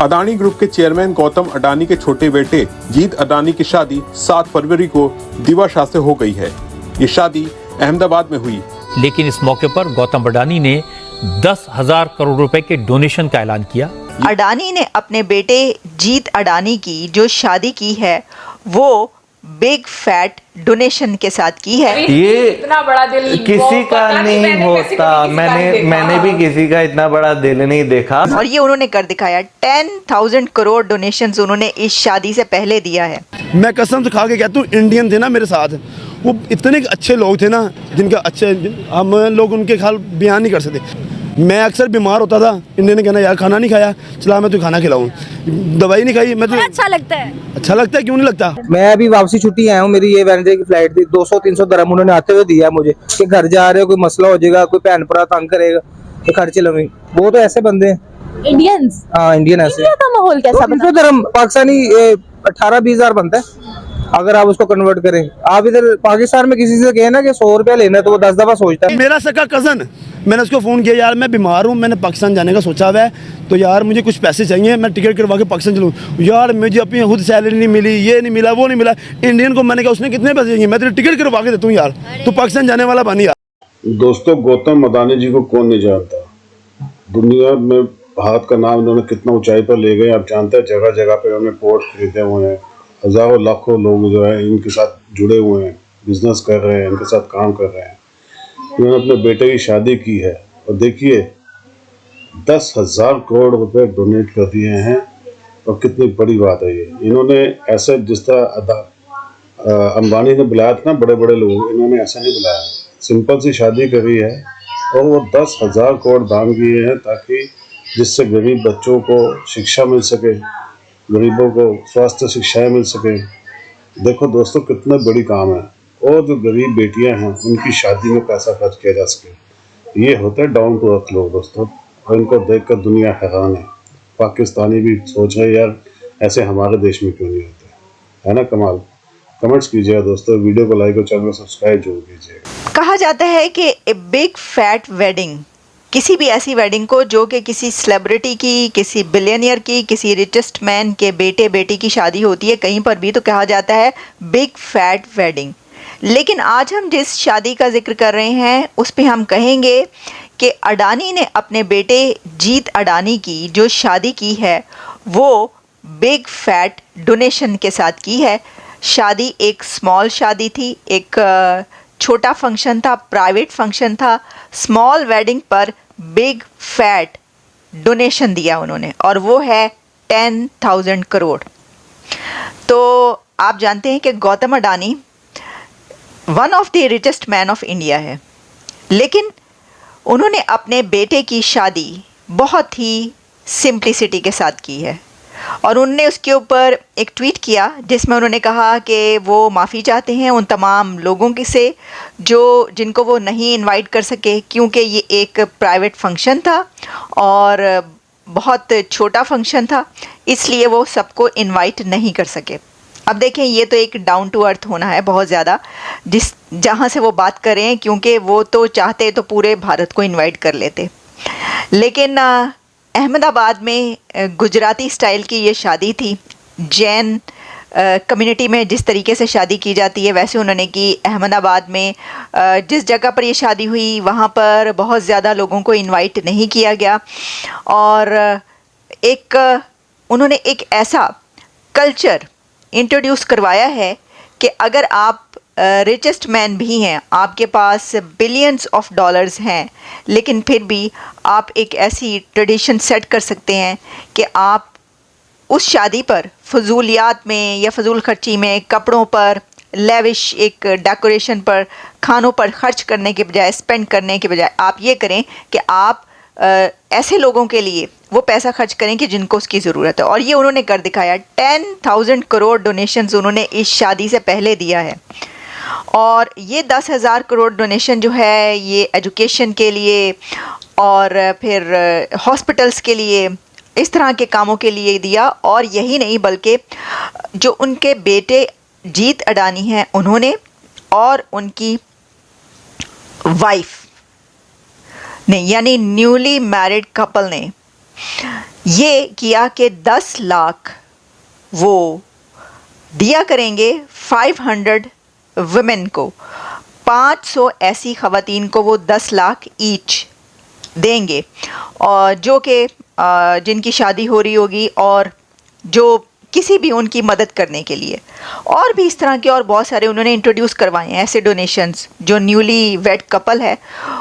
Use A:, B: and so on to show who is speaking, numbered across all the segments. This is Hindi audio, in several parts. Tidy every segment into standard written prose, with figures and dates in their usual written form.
A: अडानी ग्रुप के चेयरमैन गौतम अडानी के छोटे बेटे जीत अडानी की शादी 7 फरवरी को दिवा शाह से हो गई है। ये शादी अहमदाबाद में हुई।
B: लेकिन इस मौके पर गौतम अडानी ने 10,000 करोड़ रुपए के डोनेशन का ऐलान किया।
C: अडानी ने अपने बेटे जीत अडानी की जो शादी की है वो बिग फैट डोनेशन के साथ की है।
D: ये इतना बड़ा दिल किसी का नहीं होता। मैंने भी किसी का इतना बड़ा दिल नहीं देखा।
C: और ये उन्होंने कर दिखाया। 10,000 करोड़ डोनेशंस उन्होंने इस शादी से पहले दिया है।
E: मैं कसम से खा के कहता हूँ, इंडियन थे ना मेरे साथ, वो इतने अच्छे लोग थे ना, जिनका अच्छे हम लोग उनके ख्याल बयान नहीं कर सकते। मैं अक्सर बीमार होता था, इंडियन ने कहना यार खाना नहीं खाया, चला मैं तुझे खाना खिलाऊं, दवाई नहीं खाई, मैं तो
F: अच्छा लगता है।
E: अच्छा लगता है, क्यों नहीं लगता।
G: मैं अभी वापसी छुट्टी आया हूँ, मेरी ये वेडनेसडे की फ्लाइट थी। 200-300 दरम उन्होंने आते हुए दिया मुझे कि घर जा रहे हो, कोई मसला हो जाएगा, कोई भैन भरा तंग करेगा तो खर्च लूंगी। वो तो ऐसे बंदे हैं
F: इंडियंस।
G: हाँ, इंडियन ऐसे।
F: इंडिया का माहौल कैसा?
G: 300 दरम पाकिस्तानी 18-20 हजार बनता है अगर आप उसको कन्वर्ट करें। आप इधर पाकिस्तान में किसी से कहे ना कि 100 रुपया लेना है तो वो 10 दफा सोचता है।
E: मेरा सका कजन, मैंने उसको फ़ोन किया, यार मैं बीमार हूँ, मैंने पाकिस्तान जाने का सोचा हुआ है, तो यार मुझे कुछ पैसे चाहिए, मैं टिकट करवा के पाकिस्तान चलूँ। यार मुझे अपनी खुद सैलरी नहीं मिली, ये नहीं मिला, वो नहीं मिला। इंडियन को मैंने कहा उसने कितने पैसे चाहिए, मैं तेरे टिकट करवा के देता हूँ यार, तो पाकिस्तान जाने वाला बनी यार।
H: दोस्तों, गौतम अडानी जी को कौन नहीं जानता। दुनिया में भारत का नाम इन्होंने कितना ऊंचाई पर ले गए, आप जानते हैं। जगह जगह पे उन्होंने पोर्ट खरीदे हुए हैं, हजारों लाखों लोग जो है इनके साथ जुड़े हुए हैं, बिजनेस कर रहे हैं, इनके साथ काम कर रहे हैं। इन्होंने अपने बेटे की शादी की है और देखिए 10,000 करोड़ रुपए डोनेट कर दिए हैं। और कितनी बड़ी बात है ये। इन्होंने ऐसे जिस तरह अंबानी ने बुलाया था ना बड़े बड़े लोग, इन्होंने ऐसा नहीं बुलाया, सिंपल सी शादी करी है और वो 10,000 करोड़ दान किए हैं ताकि जिससे गरीब बच्चों को शिक्षा मिल सके, गरीबों को स्वास्थ्य शिक्षाएं मिल सके। देखो दोस्तों, कितना बड़ी काम है। और जो गरीब बेटियां हैं उनकी शादी में पैसा खर्च किया जा सके, ये होते हैं डाउन टू अर्थ लोग दोस्तों। और इनको देखकर दुनिया हैरान है। पाकिस्तानी भी सोच रहे यार ऐसे हमारे देश में क्यों नहीं होते, है ना कमाल। कमेंट्स कीजिएगा दोस्तों, वीडियो को लाइक और चैनल को सब्सक्राइब जरूर कीजिएगा।
C: कहा जाता है कि ए बिग फैट वेडिंग, किसी भी ऐसी वेडिंग को जो कि किसी सेलिब्रिटी की, किसी बिलियनियर की, किसी रिचेस्ट मैन के बेटे बेटी की शादी होती है कहीं पर भी, तो कहा जाता है बिग फैट वेडिंग। लेकिन आज हम जिस शादी का जिक्र कर रहे हैं उस पे हम कहेंगे कि अडानी ने अपने बेटे जीत अडानी की जो शादी की है वो बिग फैट डोनेशन के साथ की है। शादी एक स्मॉल शादी थी, एक छोटा फंक्शन था, प्राइवेट फंक्शन था। स्मॉल वेडिंग पर बिग फैट डोनेशन दिया उन्होंने, और वो है 10,000 करोड़। तो आप जानते हैं कि Gautam Adani one of the richest man of India है, लेकिन उन्होंने अपने बेटे की शादी बहुत ही सिंप्लिसिटी के साथ की है। और उन्होंने उसके ऊपर एक ट्वीट किया जिसमें उन्होंने कहा कि वो माफ़ी चाहते हैं उन तमाम लोगों के से जिनको वो नहीं इनवाइट कर सके, क्योंकि ये एक प्राइवेट फंक्शन था और बहुत छोटा फंक्शन था, इसलिए वो सबको इनवाइट नहीं कर सके। अब देखें, ये तो एक डाउन टू अर्थ होना है बहुत ज़्यादा, जहाँ से वो बात कर रहे हैं, क्योंकि वो तो चाहते तो पूरे भारत को इनवाइट कर लेते। लेकिन अहमदाबाद में गुजराती स्टाइल की ये शादी थी। जैन कम्युनिटी में जिस तरीके से शादी की जाती है वैसे उन्होंने की। अहमदाबाद में जिस जगह पर ये शादी हुई वहाँ पर बहुत ज़्यादा लोगों को इनवाइट नहीं किया गया। और उन्होंने एक ऐसा कल्चर इंट्रोड्यूस करवाया है कि अगर आप रिचेस्ट मैन भी हैं, आपके पास बिलियंस ऑफ डॉलर्स हैं, लेकिन फिर भी आप एक ऐसी ट्रेडिशन सेट कर सकते हैं कि आप उस शादी पर फजूलियात में या फजूल खर्ची में, कपड़ों पर, लेविश एक डेकोरेशन पर, खानों पर खर्च करने के बजाय, स्पेंड करने के बजाय आप ये करें कि आप ऐसे लोगों के लिए वो पैसा खर्च करें कि जिनको उसकी ज़रूरत है। और ये उन्होंने कर दिखाया। 10,000 करोड़ डोनेशंस उन्होंने इस शादी से पहले दिया है। और ये 10,000 करोड़ डोनेशन जो है ये एजुकेशन के लिए और फिर हॉस्पिटल्स के लिए, इस तरह के कामों के लिए दिया। और यही नहीं बल्कि जो उनके बेटे जीत अडानी हैं उन्होंने और उनकी वाइफ ने, यानी न्यूली मैरिड कपल ने ये किया कि 10 लाख वो दिया करेंगे 500 वुमेन को, 500 ऐसी ख़वातीन को वो 10 लाख ईच देंगे, और जो कि जिनकी शादी हो रही होगी और जो किसी भी उनकी मदद करने के लिए, और भी इस तरह के और बहुत सारे उन्होंने इंट्रोड्यूस करवाए हैं ऐसे डोनेशंस। जो न्यूली वेड कपल है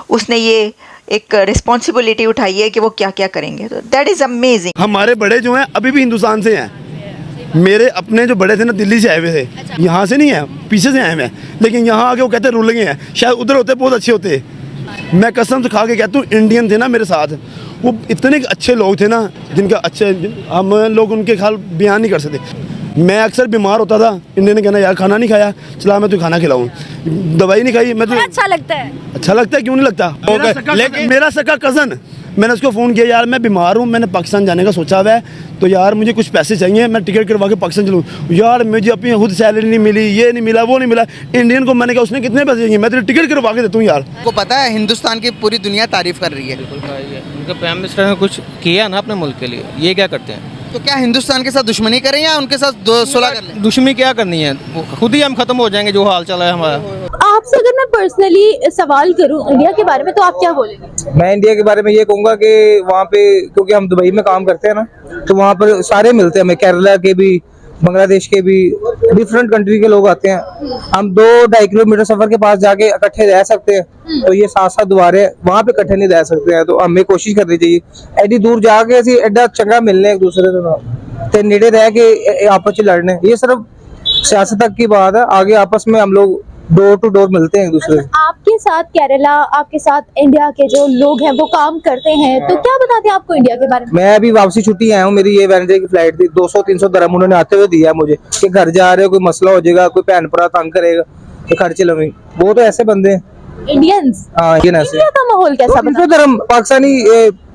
C: उसने ये एक रिस्पॉन्सिबिलिटी उठाई है कि वो क्या क्या करेंगे, तो दैट इज़ अमेजिंग।
E: हमारे बड़े जो हैं अभी भी हिंदुस्तान से हैं। मेरे अपने जो बड़े थे ना दिल्ली से आए हुए थे, यहाँ से नहीं है, पीछे से आए हुए हैं, लेकिन यहाँ आके वो कहते रुल गए हैं। शायद उधर होते बहुत अच्छे होते। मैं कसम से खा के कहता हूँ, इंडियन थे ना मेरे साथ, वो इतने अच्छे लोग थे ना, जिनका अच्छे हम लोग उनके ख्याल बयान नहीं कर सकते। मैं अक्सर बीमार होता था, इंडियन ने कहना यार खाना नहीं खाया, चला मैं तो खाना खिलाऊं, दवाई नहीं खाई, मैं तो
F: अच्छा लगता है।
E: अच्छा लगता है, क्यों नहीं लगता। लेकिन मेरा सका कज़न, मैंने उसको फ़ोन किया, यार मैं बीमार हूँ, मैंने पाकिस्तान जाने का सोचा हुआ है, तो यार मुझे कुछ पैसे चाहिए, मैं टिकट करवा के पाकिस्तान चलूँ। यार मुझे अपनी खुद सैलरी नहीं मिली, ये नहीं मिला, वो नहीं मिला। इंडियन को मैंने कहा उसने कितने पैसे चाहिए, मैं तेरे टिकट करवा के देता हूँ। यार
I: को पता है हिंदुस्तान की पूरी दुनिया तारीफ कर रही है।
J: उनके प्राइम मिनिस्टर ने कुछ किया ना अपने मुल्क के लिए, ये क्या करते हैं?
I: तो क्या हिंदुस्तान के साथ दुश्मनी करें या उनके साथ सुलह कर लें?
J: दुश्मनी क्या करनी है, खुद ही हम खत्म हो जाएंगे जो हाल चला है हमारा।
F: आपसे अगर मैं पर्सनली सवाल करूं इंडिया के बारे में, तो आप क्या बोलेंगे?
G: मैं इंडिया के बारे में ये कहूँगा कि वहाँ पे, क्योंकि हम दुबई में काम करते हैं ना, तो वहाँ पर सारे मिलते हैं हमें, केरला के भी, बांग्लादेश के भी, डिफरेंट कंट्री के लोग आते हैं। हम 2-2.5 किलोमीटर सफर के पास जाके इकट्ठे रह सकते हैं, तो ये 7-7 दुआरे वहाँ पे इकट्ठे नहीं रह सकते हैं। तो हमें कोशिश करनी चाहिए एडी दूर जाके ऐसी एडा चंगा मिलने एक दूसरे से नेड़े रह के आपस में लड़ने। ये सिर्फ सियासत तक की बात है, आगे आपस में हम लोग डोर टू डोर मिलते हैं एक दूसरे से।
F: आपके साथ केरला, आपके साथ इंडिया के जो लोग हैं वो काम करते हैं, तो क्या बताते हैं आपको इंडिया के बारे में?
G: मैं अभी वापसी छुट्टी आया हूँ, मेरी ये वेडनेसडे की फ्लाइट थी। 200-300 दरहम उन्होंने आते हुए दिया मुझे कि घर जा रहे हो, कोई मसला हो जाएगा, कोई भैन भरा तंग करेगा तो खर्चे लवेंगे। वो तो ऐसे बंदे हैं
F: इंडियंस।
G: हाँ,
F: इंडिया का माहौल कैसा?
G: 300 दरहम पाकिस्तानी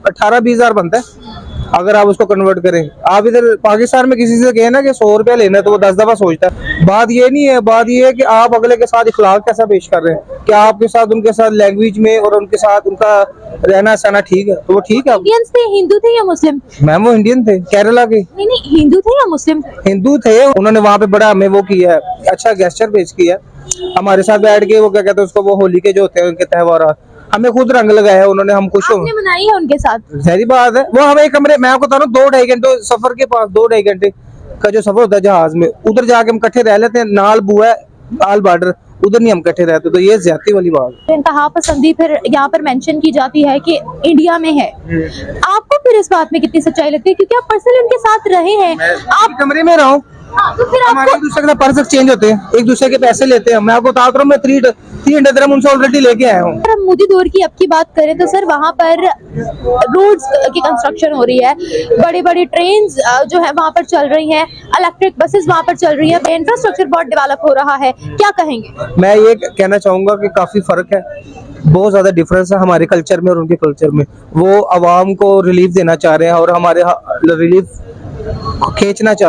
G: 18-20 हज़ार बनता है अगर आप उसको कन्वर्ट करें। आप इधर पाकिस्तान में किसी से कहे ना कि 100 रुपया लेना है, तो वो 10 दफा सोचता है। बात ये नहीं है, बात ये है कि आप अगले के साथ इखलाक कैसा पेश कर रहे हैं, क्या आपके साथ उनके साथ लैंग्वेज में और उनके साथ उनका रहना सहना ठीक है, तो वो ठीक है।
F: इंडियंस थे, हिंदू थे या मुस्लिम?
G: मैम वो इंडियन थे, केरला के।
F: नहीं, हिंदू थे या मुस्लिम?
G: हिंदू थे। उन्होंने वहाँ पे बड़ा हमें वो किया है, अच्छा गेस्चर पेश किया हमारे साथ बैठ के। वो क्या कहते हैं उसको, वो होली के जो होते हैं उनके त्योहार, हमें खुद रंग लगाया उन्होंने, हम खुश हो।
F: आपने मनाई है उनके साथ?
G: सही बात है। वो हमें कमरे, मैं आपको बता रहा हूँ 2-2.5 घंटे सफर के पास, 2-2.5 घंटे का जो सफर होता है जहाज में, उधर जाके हम इकट्ठे रह लेते हैं। नाल बुआ आल बॉर्डर, उधर नहीं हम इकट्ठे रहते, तो ये ज्यादती वाली बात।
F: इंतहा पसंदी फिर यहाँ पर मेंशन की जाती है कि इंडिया में है, आपको फिर इस बात में कितनी सच्चाई लगती है, क्योंकि आप पर्सनली उनके साथ रहे हैं?
G: आप कमरे में रहो,
F: तो फिर
G: हमारे एक दूसरे के पर्स एक्सचेंज होते हैं, एक दूसरे के पैसे लेते हैं। मैं आपको बता रहा हूँ, मैं 300 दरहम उनसे ऑलरेडी लेके आया हूँ।
F: अगर हम मोदी दौर की अब की बात करें तो सर वहाँ पर रोड्स की कंस्ट्रक्शन हो रही है, बड़ी बड़ी ट्रेन्स जो है वहाँ पर चल रही हैं, इलेक्ट्रिक बसेस वहाँ पर चल रही है, इंफ्रास्ट्रक्चर बहुत डेवलप हो रहा है, क्या कहेंगे?
G: मैं ये कहना चाहूंगा कि काफी फर्क है, बहुत ज्यादा डिफरेंस है हमारे कल्चर में और उनके कल्चर में। वो आवाम को रिलीफ देना चाह रहे हैं और हमारे रिलीफ खींचना चाह